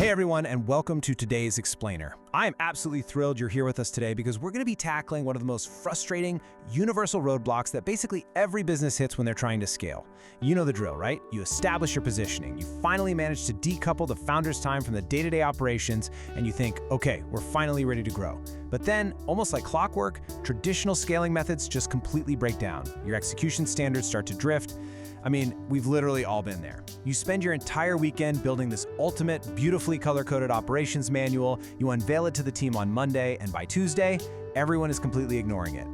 Hey everyone, and welcome to today's Explainer. I am absolutely thrilled you're here with us today because we're going to be tackling one of the most frustrating, universal roadblocks that basically every business hits when they're trying to scale. You know the drill, right? You establish your positioning, you finally manage to decouple the founder's time from the day-to-day operations, and you think, okay, we're finally ready to grow. But then, almost like clockwork, traditional scaling methods just completely break down. Your execution standards start to drift. I mean, we've literally all been there. You spend your entire weekend building this ultimate, beautifully color-coded operations manual, you unveil it to the team on Monday, and by Tuesday, everyone is completely ignoring it.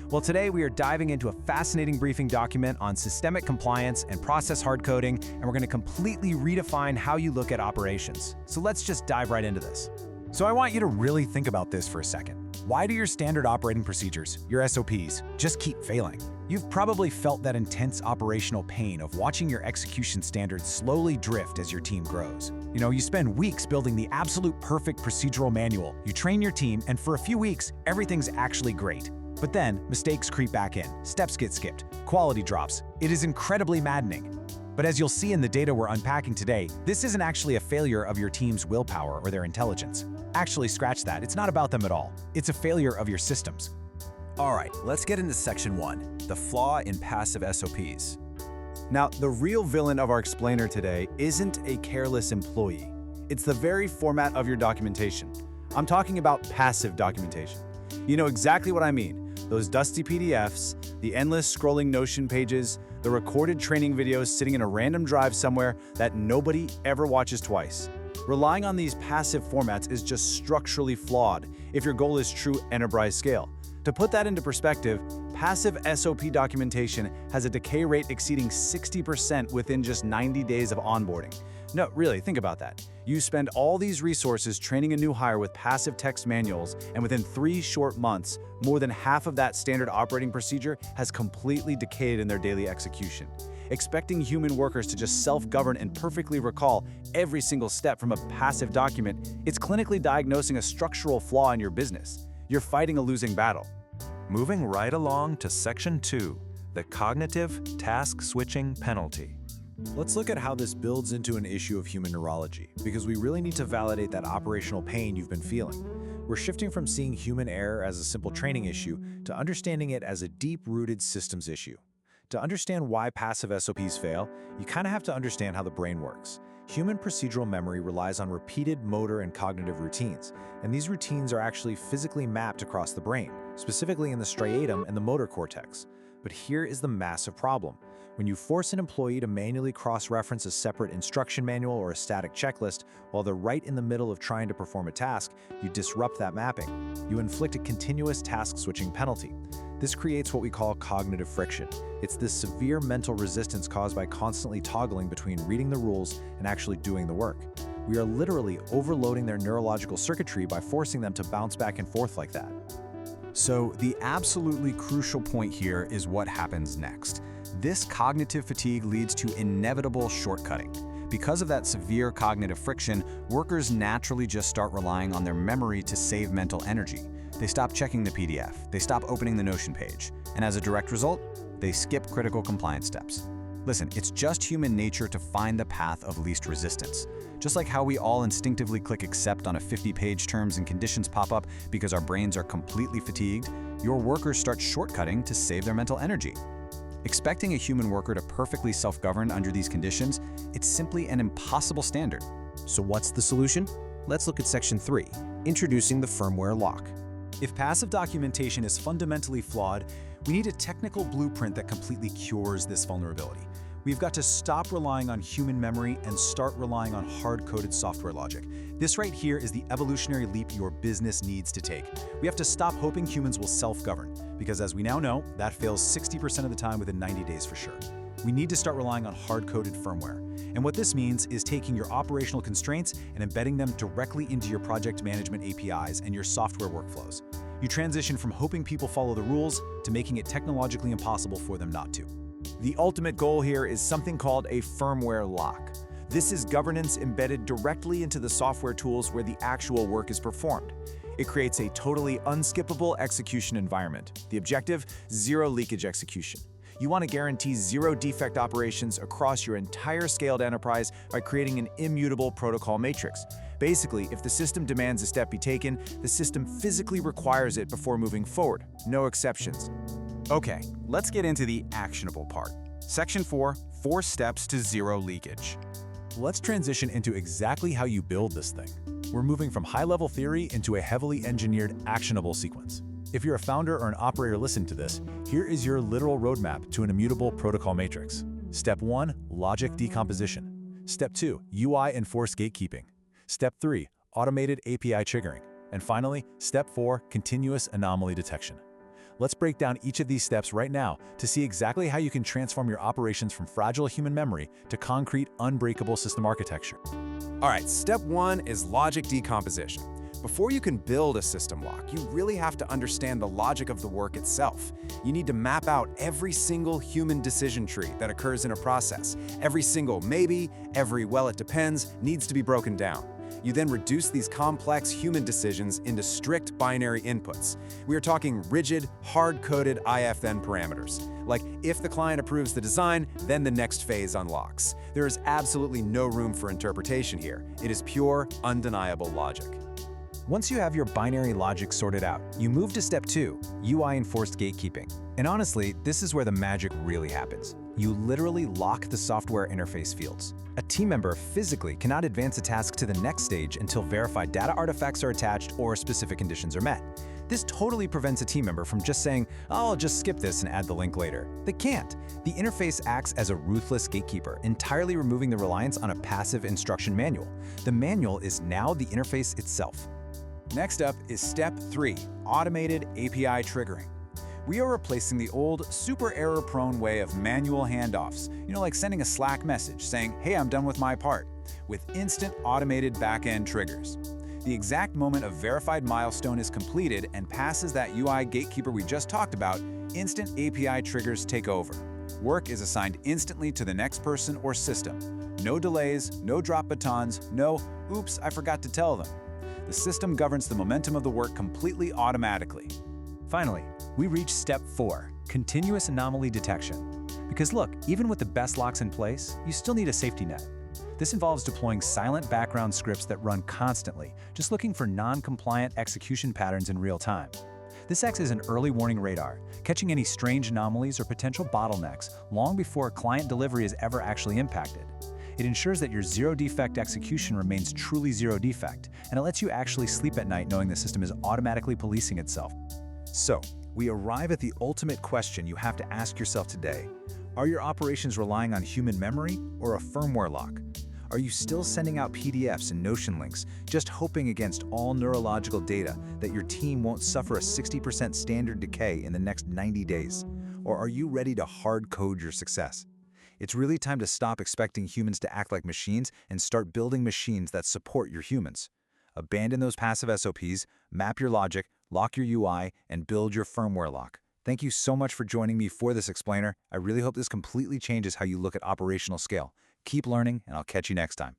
Well, today we are diving into a fascinating briefing document on systemic compliance and process hardcoding, and we're going to completely redefine how you look at operations. So let's just dive right into this. So I want you to really think about this for a second. Why do your standard operating procedures, your SOPs, just keep failing? You've probably felt that intense operational pain of watching your execution standards slowly drift as your team grows. You spend weeks building the absolute perfect procedural manual, you train your team, and for a few weeks, everything's actually great. But then, mistakes creep back in, steps get skipped, quality drops. It is incredibly maddening. But as you'll see in the data we're unpacking today, this isn't actually a failure of your team's willpower or their intelligence. Actually, scratch that. It's not about them at all. It's a failure of your systems. All right, let's get into section 1, the flaw in passive SOPs. Now, the real villain of our explainer today isn't a careless employee. It's the very format of your documentation. I'm talking about passive documentation. You know exactly what I mean. Those dusty PDFs, the endless scrolling Notion pages, the recorded training videos sitting in a random drive somewhere that nobody ever watches twice. Relying on these passive formats is just structurally flawed if your goal is true enterprise scale. To put that into perspective, passive SOP documentation has a decay rate exceeding 60% within just 90 days of onboarding. No, really, think about that. You spend all these resources training a new hire with passive text manuals, and within 3 short months, more than half of that standard operating procedure has completely decayed in their daily execution. Expecting human workers to just self-govern and perfectly recall every single step from a passive document, it's clinically diagnosing a structural flaw in your business. You're fighting a losing battle. Moving right along to section 2, the cognitive task switching penalty. Let's look at how this builds into an issue of human neurology, because we really need to validate that operational pain you've been feeling. We're shifting from seeing human error as a simple training issue to understanding it as a deep-rooted systems issue. To understand why passive SOPs fail, you kind of have to understand how the brain works. Human procedural memory relies on repeated motor and cognitive routines, and these routines are actually physically mapped across the brain, specifically in the striatum and the motor cortex. But here is the massive problem. When you force an employee to manually cross-reference a separate instruction manual or a static checklist while they're right in the middle of trying to perform a task, you disrupt that mapping. You inflict a continuous task switching penalty. This creates what we call cognitive friction. It's this severe mental resistance caused by constantly toggling between reading the rules and actually doing the work. We are literally overloading their neurological circuitry by forcing them to bounce back and forth like that. So the absolutely crucial point here is what happens next. This cognitive fatigue leads to inevitable shortcutting. Because of that severe cognitive friction, workers naturally just start relying on their memory to save mental energy. They stop checking the PDF, they stop opening the Notion page, and as a direct result, they skip critical compliance steps. Listen, it's just human nature to find the path of least resistance. Just like how we all instinctively click accept on a 50-page terms and conditions pop-up because our brains are completely fatigued, your workers start shortcutting to save their mental energy. Expecting a human worker to perfectly self-govern under these conditions, it's simply an impossible standard. So what's the solution? Let's look at section 3, introducing the firmware lock. If passive documentation is fundamentally flawed, we need a technical blueprint that completely cures this vulnerability. We've got to stop relying on human memory and start relying on hard-coded software logic. This right here is the evolutionary leap your business needs to take. We have to stop hoping humans will self-govern, because as we now know, that fails 60% of the time within 90 days for sure. We need to start relying on hard-coded firmware. And what this means is taking your operational constraints and embedding them directly into your project management APIs and your software workflows. You transition from hoping people follow the rules to making it technologically impossible for them not to. The ultimate goal here is something called a firmware lock. This is governance embedded directly into the software tools where the actual work is performed. It creates a totally unskippable execution environment. The objective, zero leakage execution. You want to guarantee zero-defect operations across your entire scaled enterprise by creating an immutable protocol matrix. Basically, if the system demands a step be taken, the system physically requires it before moving forward. No exceptions. Okay, let's get into the actionable part. Section 4, 4 steps to zero leakage. Let's transition into exactly how you build this thing. We're moving from high-level theory into a heavily engineered, actionable sequence. If you're a founder or an operator listening to this, here is your literal roadmap to an immutable protocol matrix. Step 1, logic decomposition. Step 2, UI-enforced gatekeeping. Step 3, automated API triggering. And finally, Step 4, continuous anomaly detection. Let's break down each of these steps right now to see exactly how you can transform your operations from fragile human memory to concrete, unbreakable system architecture. All right, step 1 is logic decomposition. Before you can build a system lock, you really have to understand the logic of the work itself. You need to map out every single human decision tree that occurs in a process. Every single maybe, every well, it depends, needs to be broken down. You then reduce these complex human decisions into strict binary inputs. We are talking rigid, hard-coded if-then parameters. Like, if the client approves the design, then the next phase unlocks. There is absolutely no room for interpretation here. It is pure, undeniable logic. Once you have your binary logic sorted out, you move to step 2, UI-enforced gatekeeping. And honestly, this is where the magic really happens. You literally lock the software interface fields. A team member physically cannot advance a task to the next stage until verified data artifacts are attached or specific conditions are met. This totally prevents a team member from just saying, "Oh, I'll just skip this and add the link later." They can't. The interface acts as a ruthless gatekeeper, entirely removing the reliance on a passive instruction manual. The manual is now the interface itself. Next up is Step 3, automated API triggering. We are replacing the old, super error-prone way of manual handoffs, like sending a Slack message saying, "Hey, I'm done with my part," with instant automated back-end triggers. The exact moment a verified milestone is completed and passes that UI gatekeeper we just talked about, instant API triggers take over. Work is assigned instantly to the next person or system. No delays, no drop batons, no, "Oops, I forgot to tell them." The system governs the momentum of the work completely automatically. Finally, we reach Step 4, continuous anomaly detection. Because look, even with the best locks in place, you still need a safety net. This involves deploying silent background scripts that run constantly, just looking for non-compliant execution patterns in real time. This acts as an early warning radar, catching any strange anomalies or potential bottlenecks long before client delivery is ever actually impacted. It ensures that your zero-defect execution remains truly zero-defect, and it lets you actually sleep at night knowing the system is automatically policing itself. So, we arrive at the ultimate question you have to ask yourself today. Are your operations relying on human memory or a firmware lock? Are you still sending out PDFs and Notion links, just hoping against all neurological data that your team won't suffer a 60% standard decay in the next 90 days? Or are you ready to hard code your success? It's really time to stop expecting humans to act like machines and start building machines that support your humans. Abandon those passive SOPs, map your logic, lock your UI, and build your firmware lock. Thank you so much for joining me for this explainer. I really hope this completely changes how you look at operational scale. Keep learning, and I'll catch you next time.